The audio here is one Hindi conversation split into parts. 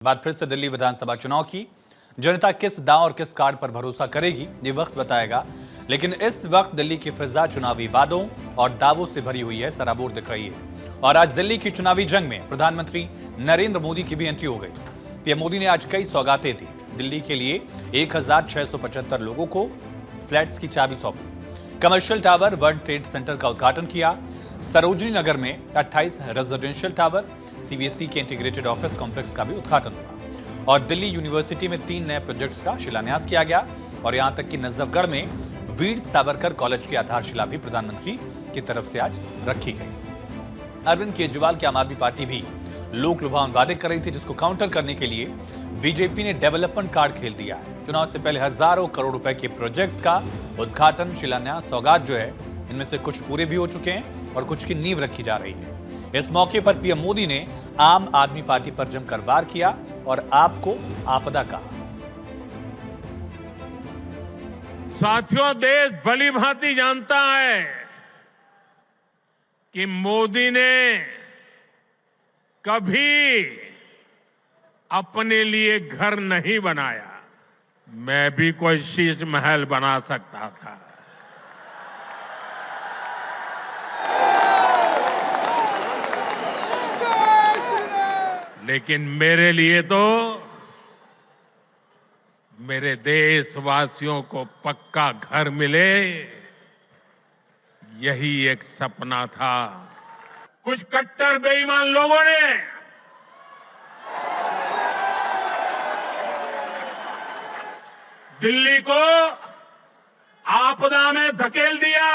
बात फिर से दिल्ली विधानसभा चुनाव की। जनता किस दांव और किस कार्ड पर भरोसा करेगी ये वक्त बताएगा, लेकिन इस वक्त दिल्ली की फिजा चुनावी वादों और दावों से भरी हुई है, सराबोर दिख रही है। और आज दिल्ली की चुनावी जंग में प्रधानमंत्री नरेंद्र मोदी की भी एंट्री हो गई। पीएम मोदी ने आज कई सौगातें दी। दिल्ली के लिए 1675 लोगों को फ्लैट्स की चाबी सौंपी, commercial tower, world trade centre का उद्घाटन किया, सरोजनी नगर में 28 रेजिडेंशियल टावर, सीबीएसई के इंटीग्रेटेड ऑफिस कॉम्प्लेक्स का भी उद्घाटन हुआ और दिल्ली यूनिवर्सिटी में 3 नए प्रोजेक्ट्स का शिलान्यास किया गया। और यहां तक कि नजफगढ़ में वीर सावरकर कॉलेज की आधारशिला भी प्रधानमंत्री की तरफ से आज रखी गई। अरविंद केजरीवाल की आम आदमी पार्टी भी लोक लुभावन वादे कर रही थी, जिसको काउंटर करने के लिए बीजेपी ने डेवलपमेंट कार्ड खेल दिया है। चुनाव से पहले हजारों करोड़ रुपए के प्रोजेक्ट्स का उद्घाटन, शिलान्यास, सौगात जो है, इनमें से कुछ पूरे भी हो चुके हैं और कुछ की नींव रखी जा रही है। इस मौके पर पीएम मोदी ने आम आदमी पार्टी पर जमकर वार किया और आपको आपदा कहा। साथियों, देश भली भांति जानता है कि मोदी ने कभी अपने लिए घर नहीं बनाया। मैं भी कोई शीश महल बना सकता था, लेकिन मेरे लिए तो मेरे देशवासियों को पक्का घर मिले, यही एक सपना था। कुछ कट्टर बेईमान लोगों ने दिल्ली को आपदा में धकेल दिया।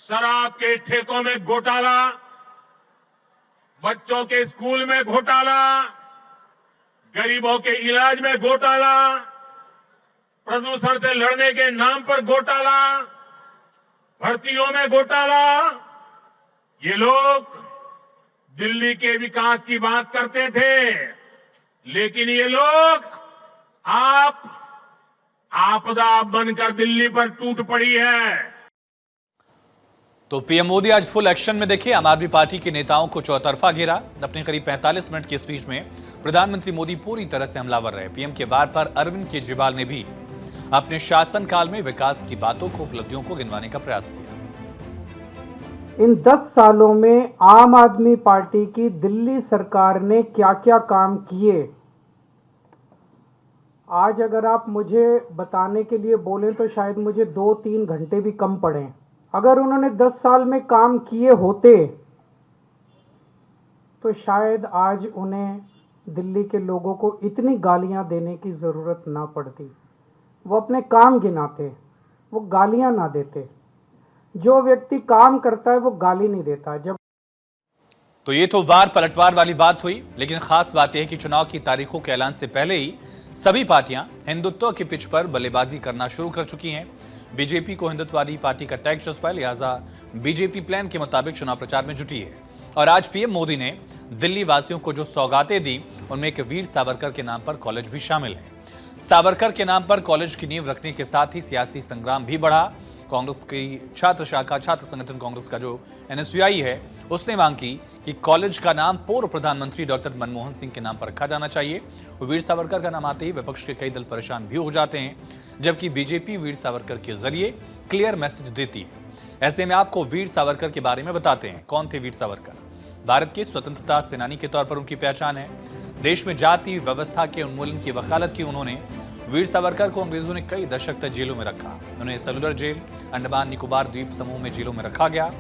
शराब के ठेकों में घोटाला, बच्चों के स्कूल में घोटाला, गरीबों के इलाज में घोटाला, प्रदूषण से लड़ने के नाम पर घोटाला, भर्तियों में घोटाला। ये लोग दिल्ली के विकास की बात करते थे, लेकिन ये लोग आपदा बनकर दिल्ली पर टूट पड़ी है। तो पीएम मोदी आज फुल एक्शन में देखिए, आम आदमी पार्टी के नेताओं को चौतरफा घेरा। अपने करीब 45 मिनट की स्पीच में प्रधानमंत्री मोदी पूरी तरह से हमलावर रहे। पीएम के वार पर अरविंद केजरीवाल ने भी अपने शासनकाल में विकास की बातों को, उपलब्धियों को गिनवाने का प्रयास किया। इन 10 सालों में आम आदमी पार्टी की दिल्ली सरकार ने क्या क्या काम किए, आज अगर आप मुझे बताने के लिए बोलें तो शायद मुझे 2-3 घंटे भी कम पड़े। अगर उन्होंने 10 साल में काम किए होते तो शायद आज उन्हें दिल्ली के लोगों को इतनी गालियां देने की जरूरत ना पड़ती। वो अपने काम गिनाते, वो गालियां ना देते। जो व्यक्ति काम करता है वो गाली नहीं देता। जब तो ये तो वार पलटवार वाली बात हुई, लेकिन खास बात यह है कि चुनाव की तारीखों के ऐलान से पहले ही सभी पार्टियां हिंदुत्व की पिच पर बल्लेबाजी करना शुरू कर चुकी हैं। बीजेपी को हिंदुत्ववादी पार्टी का टैग चस्पा, लिहाजा बीजेपी प्लान के मुताबिक चुनाव प्रचार में जुटी है। और आज पीएम मोदी ने दिल्ली वासियों को जो सौगातें दी, उनमें एक वीर सावरकर के नाम पर कॉलेज भी शामिल है। सावरकर के नाम पर कॉलेज की नींव रखने के साथ ही सियासी संग्राम भी बढ़ा। कांग्रेस की छात्र शाखा, छात्र संगठन कांग्रेस का जो एनएसयूआई है, उसने मांग की कि कॉलेज का नाम पूर्व प्रधानमंत्री डॉक्टर मनमोहन सिंह के नाम पर रखा जाना चाहिए। वीर सावरकर का नाम आते ही विपक्ष के कई दल परेशान भी हो जाते हैं, जबकि बीजेपी वीर सावरकर के जरिए क्लियर मैसेज देती है। ऐसे में आपको वीर सावरकर के बारे में बताते हैं। कौन थे वीर सावरकर? भारत के स्वतंत्रता सेनानी के तौर पर उनकी पहचान है। देश में जाति व्यवस्था के उन्मूलन की वकालत की उन्होंने। वीर सावरकर को अंग्रेजों ने कई दशक तक जेलों में रखा। उन्हें सेलुलर जेल, अंडमान निकोबार द्वीप समूह में जेलों में रखा गया।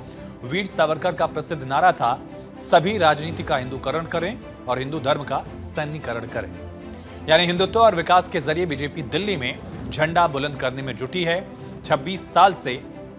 वीर सावरकर का प्रसिद्ध नारा था, सभी राजनीति का हिंदूकरण करें और हिंदू धर्म का सैन्यकरण करें। यानी हिंदुत्व और विकास के जरिए बीजेपी दिल्ली में झंडा बुलंद करने में जुटी है। 26 साल से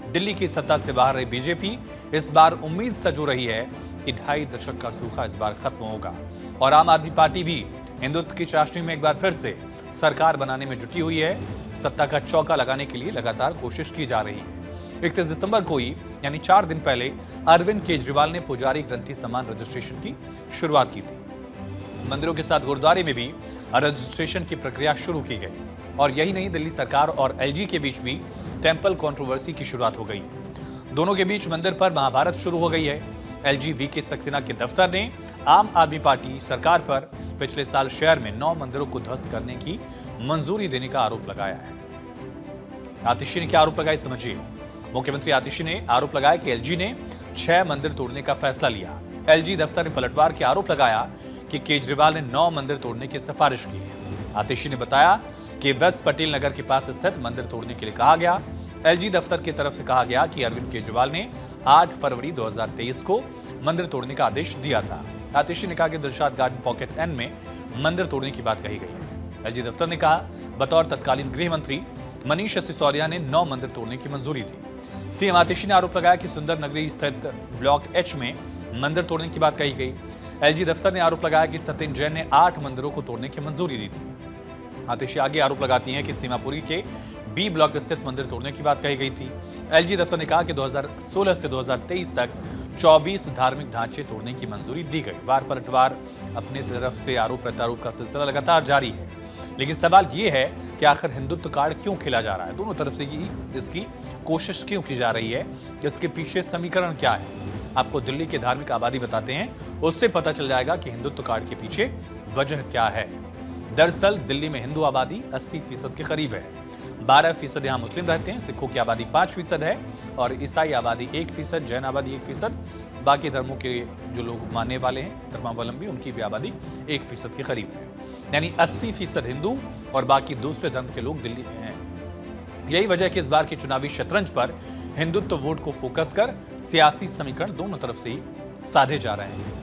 दिल्ली की सत्ता से बाहर रही बीजेपी इस बार उम्मीद सजो रही है कि 2.5 दशक का सूखा इस बार खत्म होगा और आम आदमी पार्टी भी हिंदुत्व की चाशनी में एक बार फिर से सरकार बनाने में जुटी हुई है। सत्ता का चौका लगाने के लिए लगातार कोशिश की जा रही है। 31 दिसंबर को ही, यानी 4 दिन पहले, अरविंद केजरीवाल ने पुजारी ग्रंथी सम्मान रजिस्ट्रेशन की शुरुआत की थी। मंदिरों के साथ गुरुद्वारे में भी रजिस्ट्रेशन की प्रक्रिया शुरू की गई। और यही नहीं, दिल्ली सरकार और एलजी के बीच भी टेंपल कंट्रोवर्सी की शुरुआत हो गई। दोनों के बीच मंदिर पर महाभारत शुरू हो गई है। एलजी वीके सक्सेना के दफ्तर ने आम आदमी पार्टी सरकार पर पिछले साल शहर में 9 मंदिरों को ध्वस्त करने की मंजूरी देने का आरोप लगाया है। आतिशी ने क्या आरोप लगाया, समझिए। मुख्यमंत्री आतिशी ने आरोप लगाया कि एलजी ने 6 मंदिर तोड़ने का फैसला लिया। एलजी दफ्तर ने पलटवार के आरोप लगाया कि केजरीवाल ने 9 मंदिर तोड़ने की सिफारिश की है। आतिशी ने बताया कि वेस्ट पटेल नगर के पास स्थित मंदिर तोड़ने के लिए कहा गया। एलजी दफ्तर की तरफ से कहा गया कि अरविंद केजरीवाल ने 8 फरवरी 2023 को मंदिर तोड़ने का आदेश दिया था। आतिशी ने कहा कि दिलशाद गार्डन पॉकेट एन में मंदिर तोड़ने की बात कही गई है। एलजी दफ्तर ने कहा बतौर तत्कालीन गृह मंत्री मनीष सिसोदिया ने 9 मंदिर तोड़ने की मंजूरी दी। सीएम आतिशी ने आरोप लगाया कि सुंदर नगरी स्थित ब्लॉक एच में मंदिर तोड़ने की बात कही गई। एलजी दफ्तर ने आरोप लगाया कि सत्येंद्र जैन ने 8 मंदिरों को तोड़ने की मंजूरी दी थी। आतिशी आगे आरोप लगाती हैं कि सीमापुरी के बी ब्लॉक स्थित मंदिर तोड़ने की बात कही गई थी। एलजी दफ्तर ने कहा कि 2016 से 2023 तक 24 धार्मिक ढांचे तोड़ने की मंजूरी दी गई। वार पलटवार अपनी तरफ से आरोप प्रत्यारोप का सिलसिला लगातार जारी है, लेकिन सवाल ये है कि आखिर हिंदुत्व कार्ड क्यों खेला जा रहा है, दोनों तरफ से इसकी कोशिश क्यों की जा रही है, इसके पीछे समीकरण क्या है। आपको दिल्ली के धार्मिक आबादी बताते हैं, उससे पता चल जाएगा कि हिंदुत्व कार्ड के पीछे वजह क्या है। दरअसल दिल्ली में हिंदू आबादी 80% के करीब है। 12% यहाँ मुस्लिम रहते हैं, सिखों की आबादी 5% है और ईसाई आबादी 1%, जैन आबादी 1%, बाकी धर्मों के जो लोग मानने वाले हैं धर्मावलंबी, उनकी भी आबादी 1% के करीब है। यानी 80% हिंदू और बाकी दूसरे धर्म के लोग दिल्ली में हैं। यही वजह है कि इस बार की चुनावी शतरंज पर हिंदुत्व वोट को फोकस कर सियासी समीकरण दोनों तरफ से ही साधे जा रहे हैं।